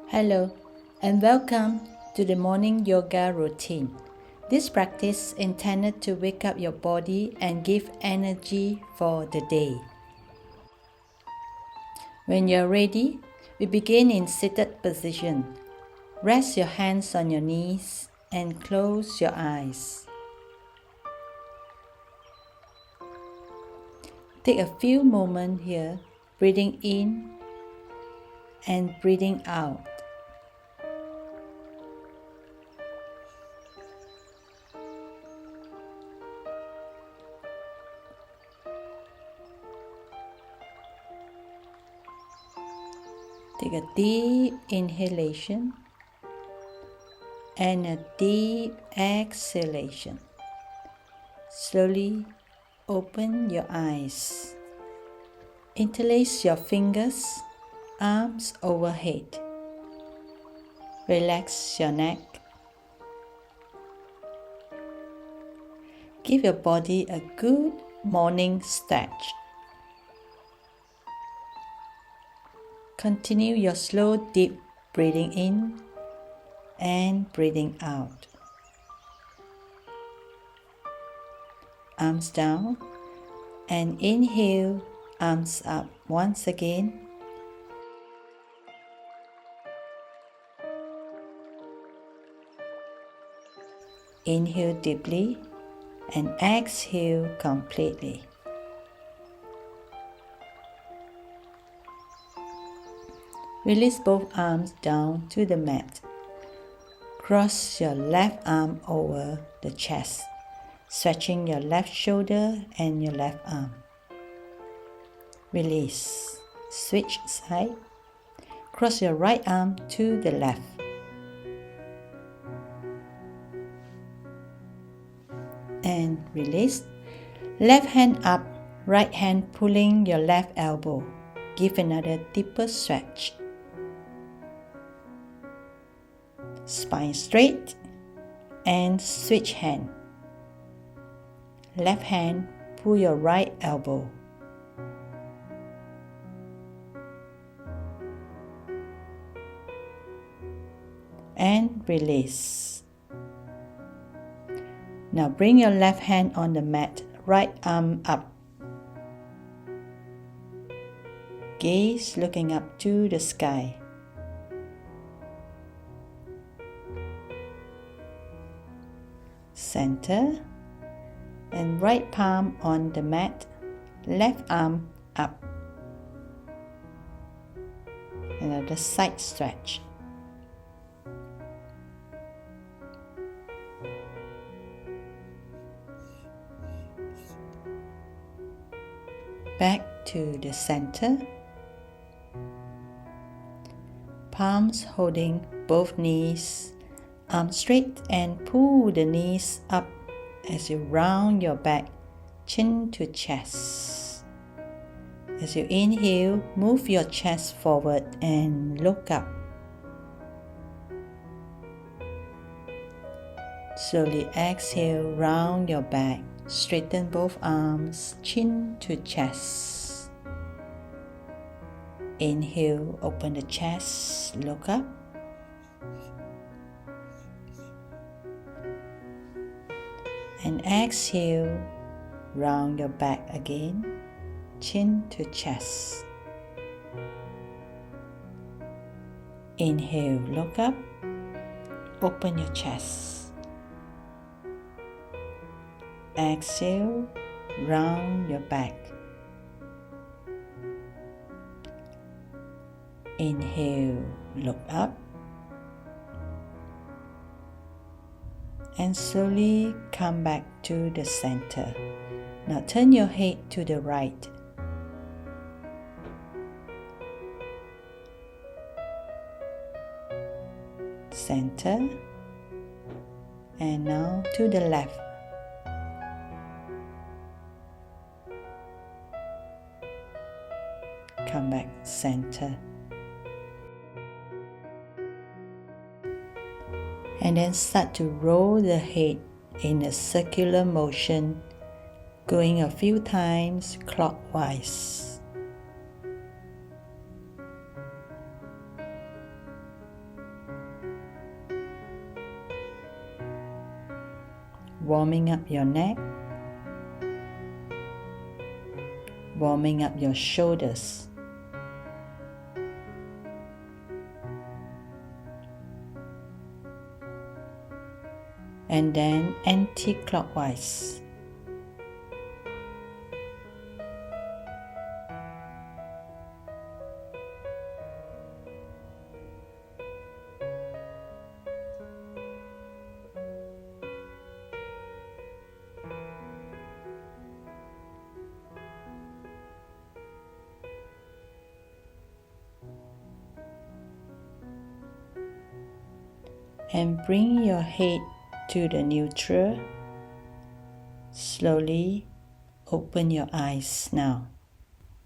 Hello and welcome to the morning yoga routine. This practice is intended to wake up your body and give energy for the day. When you're ready, we begin in seated position. Rest your hands on your knees and close your eyes. Take a few moments here, breathing in and breathing out. Take a deep inhalation and a deep exhalation. Slowly open your eyes. Interlace your fingers, arms overhead. Relax your neck. Give your body a good morning stretch. Continue your slow, deep breathing in and breathing out. Arms down and inhale, arms up once again. Inhale deeply and exhale completely. Release both arms down to the mat. Cross your left arm over the chest, stretching your left shoulder and your left arm. Release. Switch side. Cross your right arm to the left. And release. Left hand up, right hand pulling your left elbow. Give another deeper stretch. Spine straight and switch hand. Left hand pull your right elbow. And release. Now bring your left hand on the mat, right arm up. Gaze looking up to the sky. Center and right palm on the mat, left arm up. Another side stretch. Back to the center. Palms holding both knees. Arms straight and pull the knees up as you round your back, chin to chest. As you inhale, move your chest forward and look up. Slowly exhale, round your back, straighten both arms, chin to chest. Inhale, open the chest, look up. And exhale, round your back again, chin to chest. Inhale, look up, open your chest. Exhale, round your back. Inhale, look up. And slowly come back to the center. Now turn your head to the right. Center. And now to the left. Come back center. And then start to roll the head in a circular motion, going a few times clockwise. warming up your neck, warming up your shoulders. And then anti-clockwise. And bring your head to the neutral. Slowly open your eyes now.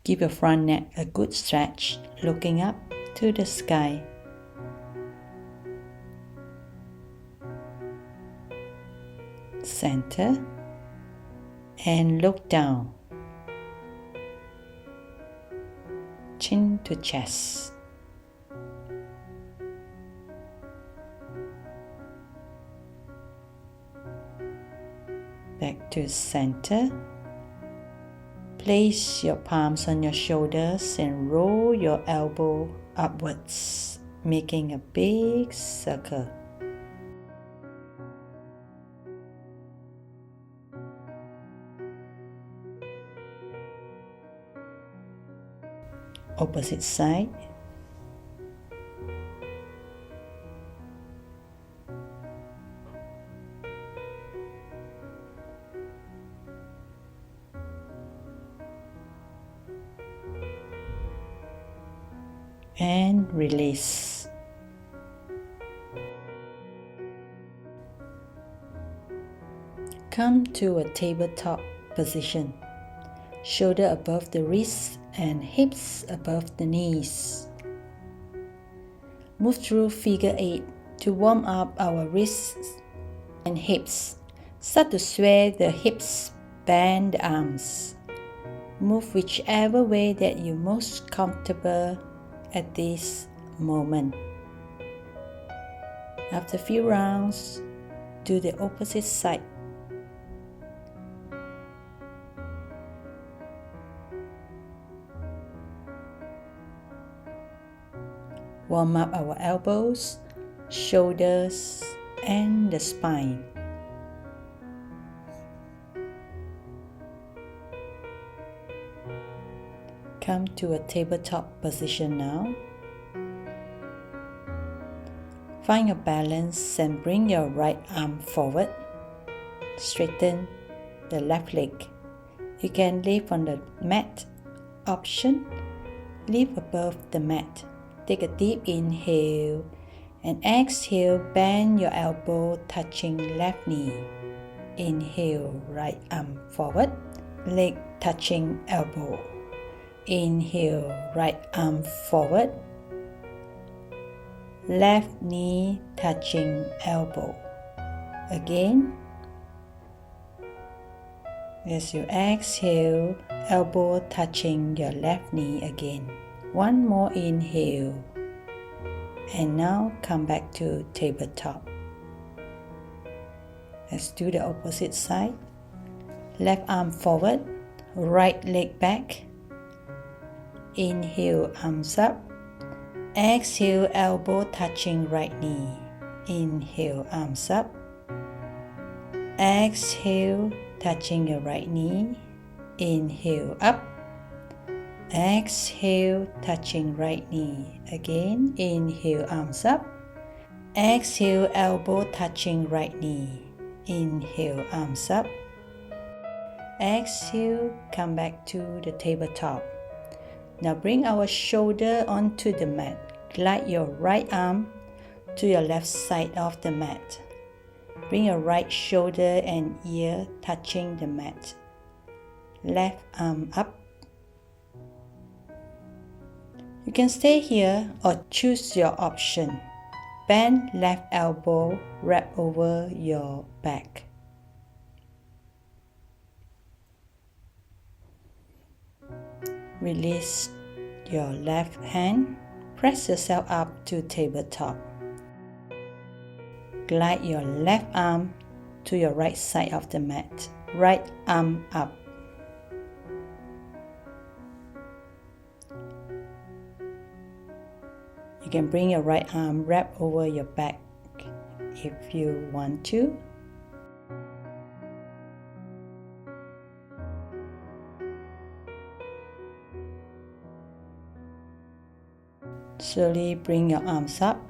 Give your front neck a good stretch, looking up to the sky. Center and look down. Chin to chest. Back to center. Place your palms on your shoulders and roll your elbow upwards, making a big circle. Opposite side. And release. Come to a tabletop position. Shoulder above the wrists and hips above the knees. Move through figure 8 to warm up our wrists and hips. Start to sway the hips, bend the arms. Move whichever way that you're most comfortable at this moment. After a few rounds, do the opposite side. Warm up our elbows, shoulders, and the spine. Come to a tabletop position now. Find your balance and bring your right arm forward. Straighten the left leg. You can lift on the mat. Option, lift above the mat. Take a deep inhale and exhale, bend your elbow touching left knee. Inhale, right arm forward, leg touching elbow. Inhale, right arm forward, left knee touching elbow. Again, as you exhale, elbow touching your left knee again. One more inhale, and now come back to tabletop. Let's do the opposite side. Left arm forward, right leg back. Inhale, arms up. Exhale, elbow touching right knee. Inhale, arms up. Exhale, touching your right knee. Inhale, up. Exhale, touching right knee. Again, inhale, arms up. Exhale, elbow touching right knee. Inhale, arms up. Exhale, come back to the tabletop. Now bring our shoulder onto the mat. Glide your right arm to your left side of the mat. Bring your right shoulder and ear touching the mat. Left arm up. You can stay here or choose your option. Bend left elbow, wrap over your back. Release your left hand. Press yourself up to tabletop. Glide your left arm to your right side of the mat. Right arm up. You can bring your right arm wrap over your back if you want to. Slowly bring your arms up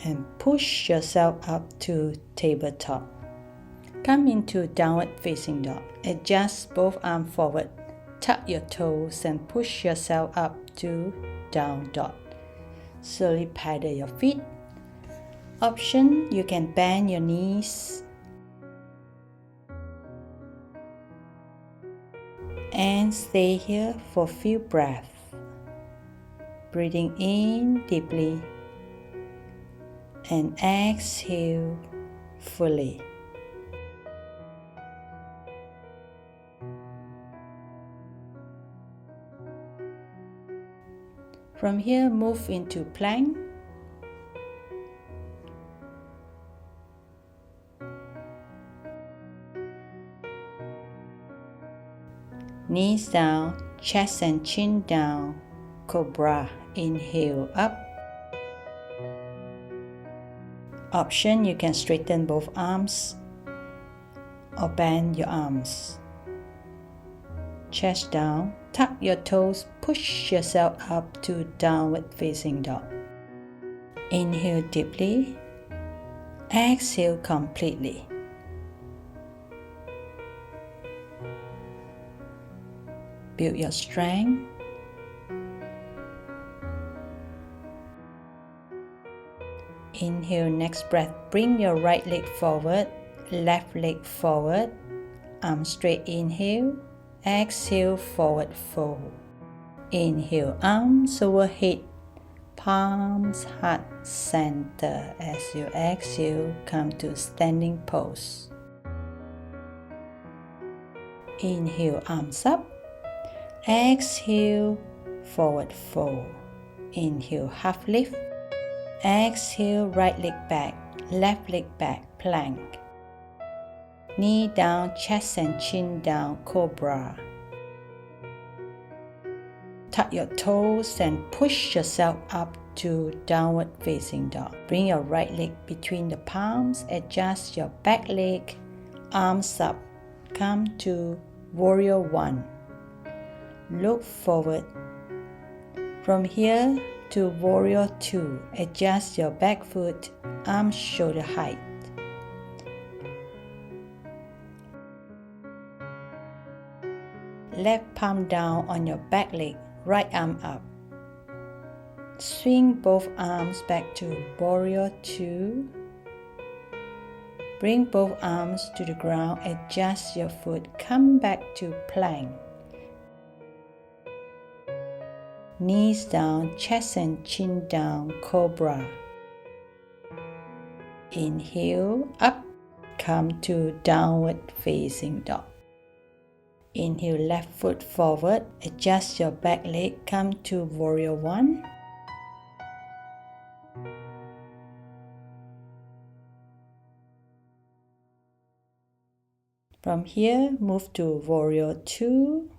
and push yourself up to tabletop. Come into downward facing dog. Adjust both arms forward. Tuck your toes and push yourself up to down dog. Slowly pedal your feet. Option, you can bend your knees and stay here for a few breaths. Breathing in deeply and exhale fully. From here, move into plank. Knees down, chest and chin down, cobra. Inhale up. Option, you can straighten both arms or bend your arms. Chest down, tuck your toes, push yourself up to downward facing dog. Inhale deeply, exhale completely. Build your strength. Inhale, next breath, bring your right leg forward, left leg forward, arm straight, inhale, exhale, forward fold. Inhale, arms overhead, palms heart center. As you exhale, come to standing pose. Inhale, arms up, exhale, forward fold. Inhale, half lift. Exhale, right leg back, left leg back, plank. Knee down, chest and chin down, cobra. Tuck your toes and push yourself up to downward facing dog. Bring your right leg between the palms, adjust your back leg, arms up. Come to warrior one. Look forward. From here to warrior 2, adjust your back foot, arms shoulder height. Left palm down on your back leg, right arm up. Swing both arms back to warrior 2. Bring both arms to the ground, adjust your foot, come back to plank. Knees down, chest and chin down, cobra. Inhale, up, come to downward facing dog. Inhale, left foot forward, adjust your back leg, come to warrior 1. From here, move to warrior 2,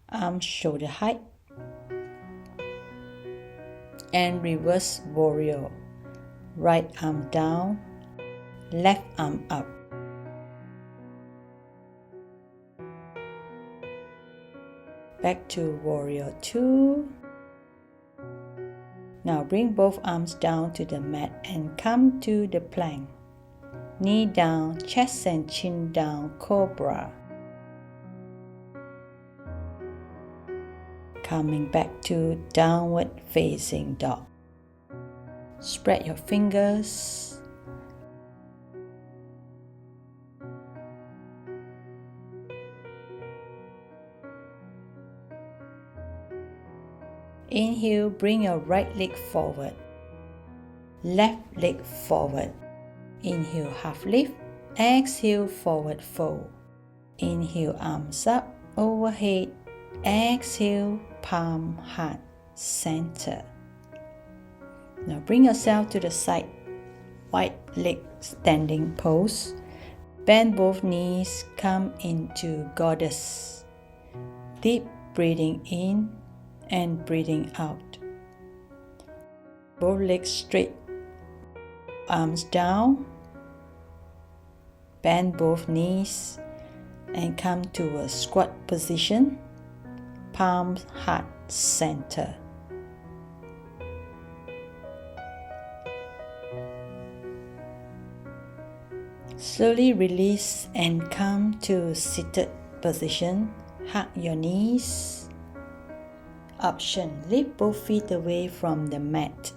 arms shoulder height, and reverse warrior. Right arm down, left arm up. Back to warrior 2. Now bring both arms down to the mat and come to the plank. Knee down, chest and chin down, cobra. Coming back to downward facing dog. Spread your fingers. Inhale, bring your right leg forward. Left leg forward. Inhale, half lift. Exhale, forward fold. Inhale, arms up, overhead. Exhale, palm, heart, center. Now bring yourself to the side. Wide leg standing pose. Bend both knees, come into goddess. Deep breathing in and breathing out. Both legs straight, arms down. Bend both knees and come to a squat position, palms heart center. Slowly release and come to seated position. Hug your knees. Option: lift both feet away from the mat.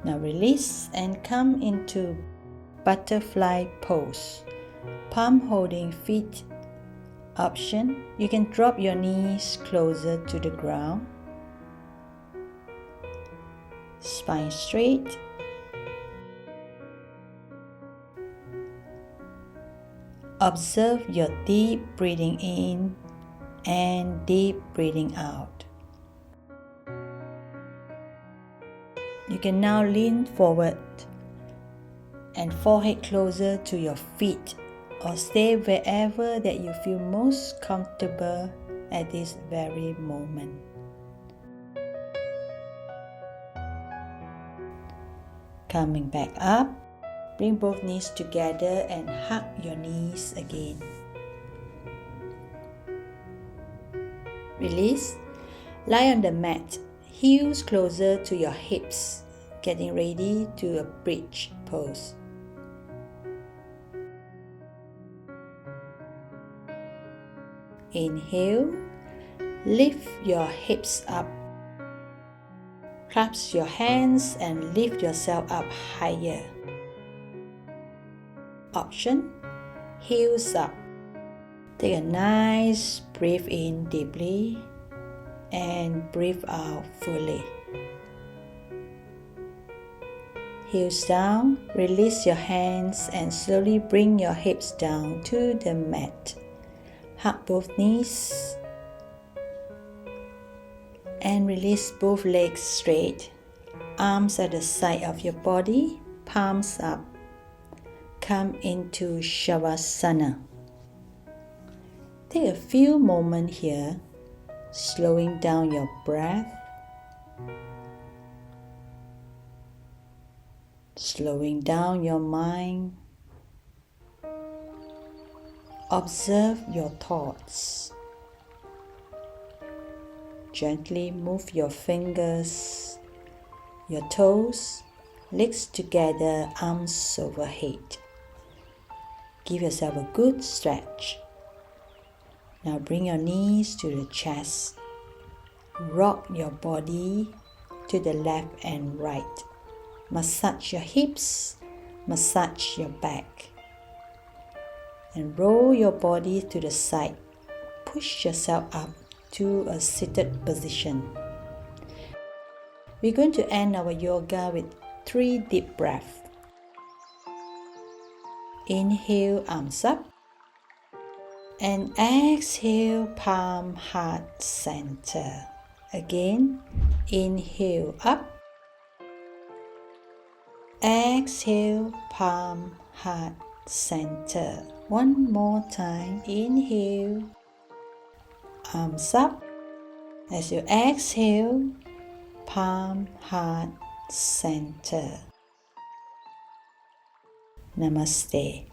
Now release and come into butterfly pose. Palm holding feet. Option: you can drop your knees closer to the ground. Spine straight. Observe your deep breathing in and deep breathing out. You can now lean forward and forehead closer to your feet, or stay wherever that you feel most comfortable at this very moment. Coming back up, bring both knees together and hug your knees again. Release. Lie on the mat, heels closer to your hips, getting ready to a bridge pose. Inhale, lift your hips up. Clasp your hands and lift yourself up higher. Option: heels up. Take a nice breath in deeply and breathe out fully. Heels down, release your hands and slowly bring your hips down to the mat. Hug both knees and release both legs straight. Arms at the side of your body, palms up. Come into Shavasana. Take a few moments here, slowing down your breath, slowing down your mind. Observe your thoughts. Gently move your fingers, your toes, legs together, arms overhead. Give yourself a good stretch. Now bring your knees to the chest. Rock your body to the left and right. Massage your hips, massage your back. And roll your body to the side. Push yourself up to a seated position. We're going to end our yoga with 3 deep breaths. Inhale, arms up. And exhale, palm heart center. Again, inhale up. Exhale, palm heart center. One more time. Inhale, arms up. As you exhale, palm heart center. Namaste.